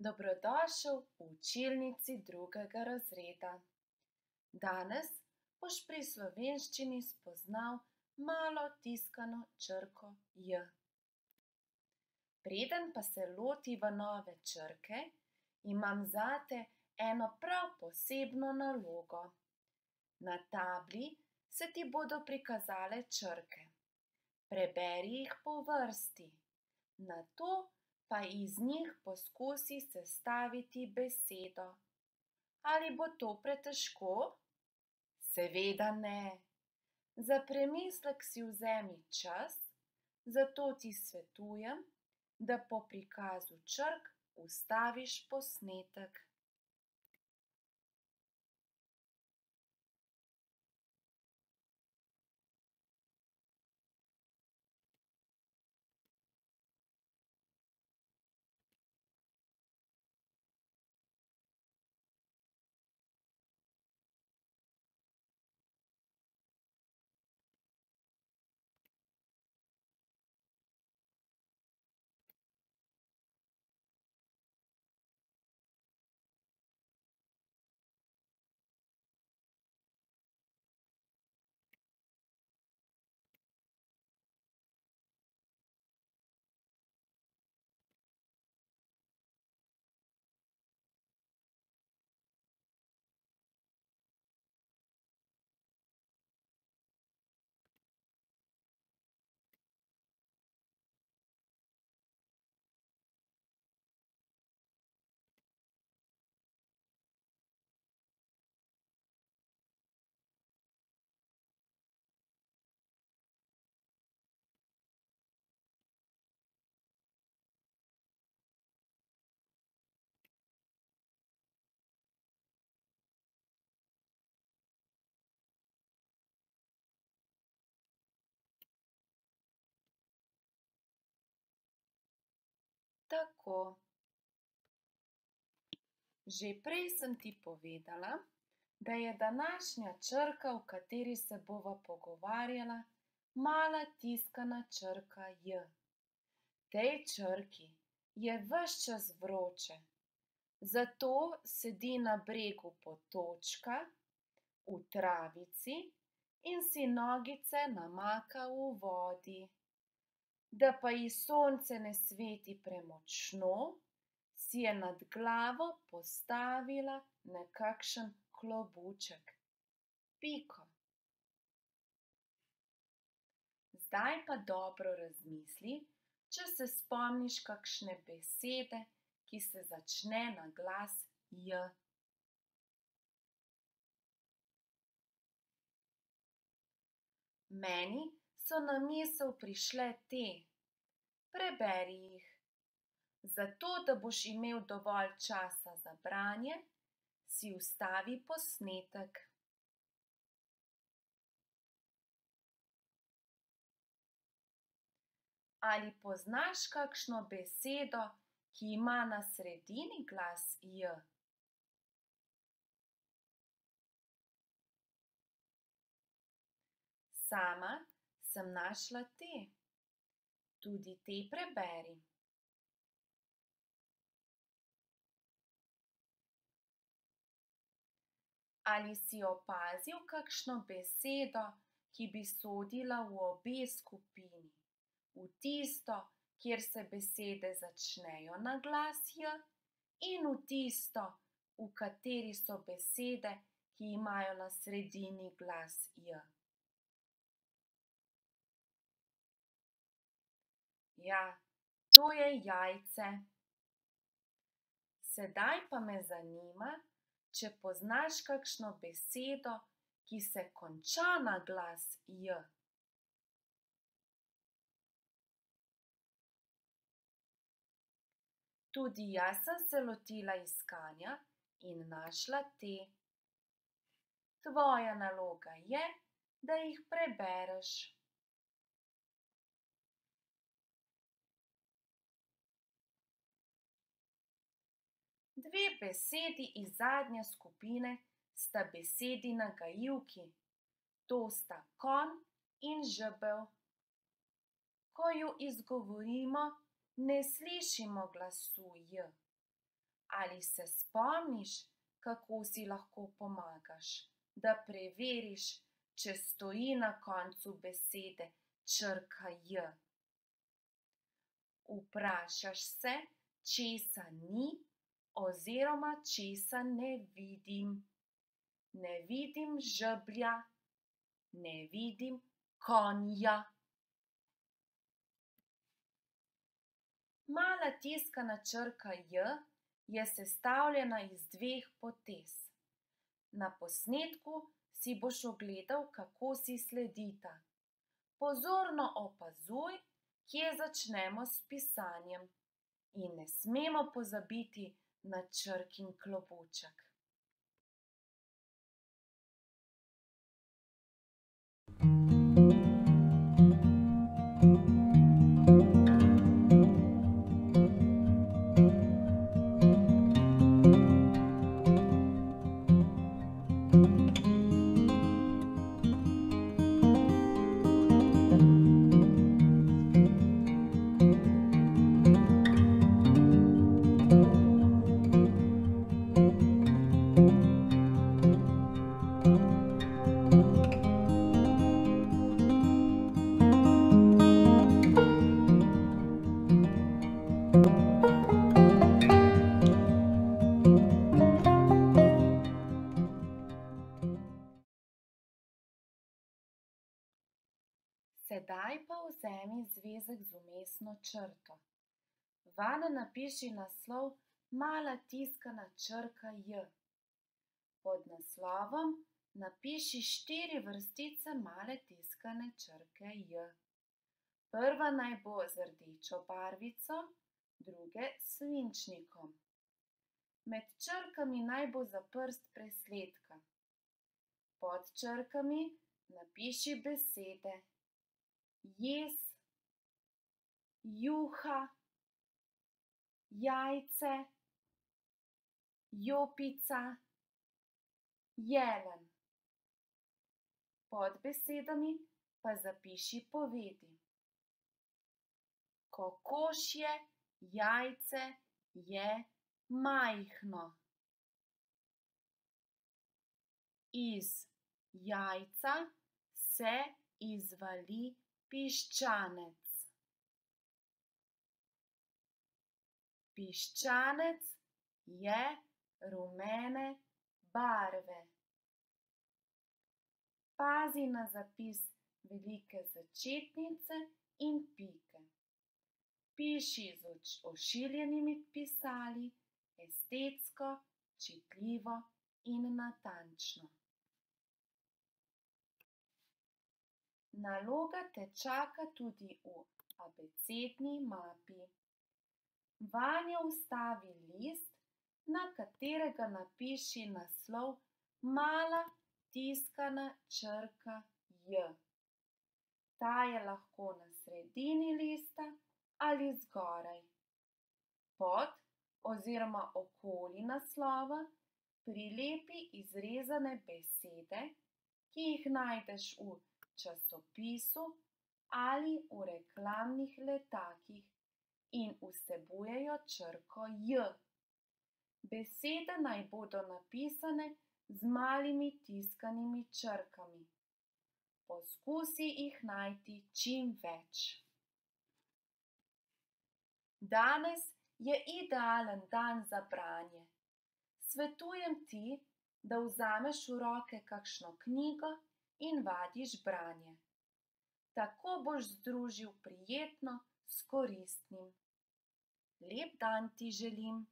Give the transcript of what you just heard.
Dobrodošel v učilnici drugega razreda. Danes boš pri slovenščini spoznal malo tiskano črko J. Preden pa se lotiva nove črke, imam zate eno prav posebno nalogo. Na tabli se ti bodo prikazale črke. Preberi jih po vrsti, nato pa iz njih poskusi sestaviti besedo. Ali bo to pretežko? Seveda ne. Za premislek si vzemi čas, zato ti svetujem, da po prikazu črk ustaviš posnetek. Tako. Že prej sem ti povedala, da je današnja črka, o kateri se bova pogovarjala, mala tiskana črka J. Tej črki je ves čas vroče, zato sedi na bregu potočka, v travici in si nogice namaka v vodi. Da pa ji sonce ne sveti premočno, si je nad glavo postavila nekakšen klobuček, piko. Zdaj pa dobro razmisli, če se spomniš kakšne besede, ki se začne na glas J. Meni so na misel prišle te. Preberi jih. Zato, da boš imel dovolj časa za branje, si ustavi posnetek. Ali poznaš kakšno besedo, ki ima na sredini glas J? Sama sem našla te. Tudi te preberi. Ali si opazil kakšno besedo, ki bi sodila v obe skupini? V tisto, kjer se besede začnejo na glas J, in v tisto, v kateri so besede, ki imajo na sredini glas J. Ja, to je jajce. Sedaj pa me zanima, če poznaš kakšno besedo, ki se konča na glas J. Tudi jaz sem se lotila iskanja in našla te. Tvoja naloga je, da jih prebereš. Dve besedi iz zadnje skupine sta besedi nagajivki. To sta konj in žebelj. Ko ju izgovorimo, ne slišimo glasu J, Ali se spomniš, kako si lahko pomagaš, da preveriš, če stoji na koncu besede črka J? Vprašaš se, česa ni oziroma česa ne vidim. Ne vidim žeblja, ne vidim konja. Mala tiskana črka J je sestavljena iz dveh potez. Na posnetku si boš ogledal, kako si sledita. Pozorno opazuj, kje začnemo s pisanjem. In ne smemo pozabiti na črkin klobuček. Sedaj pa vzemi zvezek z vmesno črto. Vanj napiši naslov Mala tiskana črka J. Pod naslovom napiši 4 vrstice male tiskane črke J. Prva naj bo z rdečo barvico, druge s svinčnikom. Med črkami naj bo za prst presledka. Pod črkami napiši besede jez, juha, jajce, jopica, jelen. Pod besedami pa zapiši povedi. Kokošje jajce je majhno. Iz jajca se izvali piščanec. Piščanec je rumene barve. Pazi na zapis velike začetnice in pike. Piši z ošiljenimi pisali, estetsko, čitljivo in natančno. Naloga te čaka tudi v abecedni mapi. Vanjo vstavi list, na katerega napiši naslov Mala tiskana črka J. Ta je lahko na sredini lista ali zgoraj. Pod oziroma okoli naslova prilepi izrezane besede, ki jih najdeš v časopisu ali v reklamnih letakih in vsebujejo črko J. Besede naj bodo napisane z malimi tiskanimi črkami. Poskusi jih najti čim več. Danes je idealen dan za branje. Svetujem ti, da vzameš v roke kakšno knjigo in vadiš branje. Tako boš združil prijetno s koristnim. Lep dan ti želim.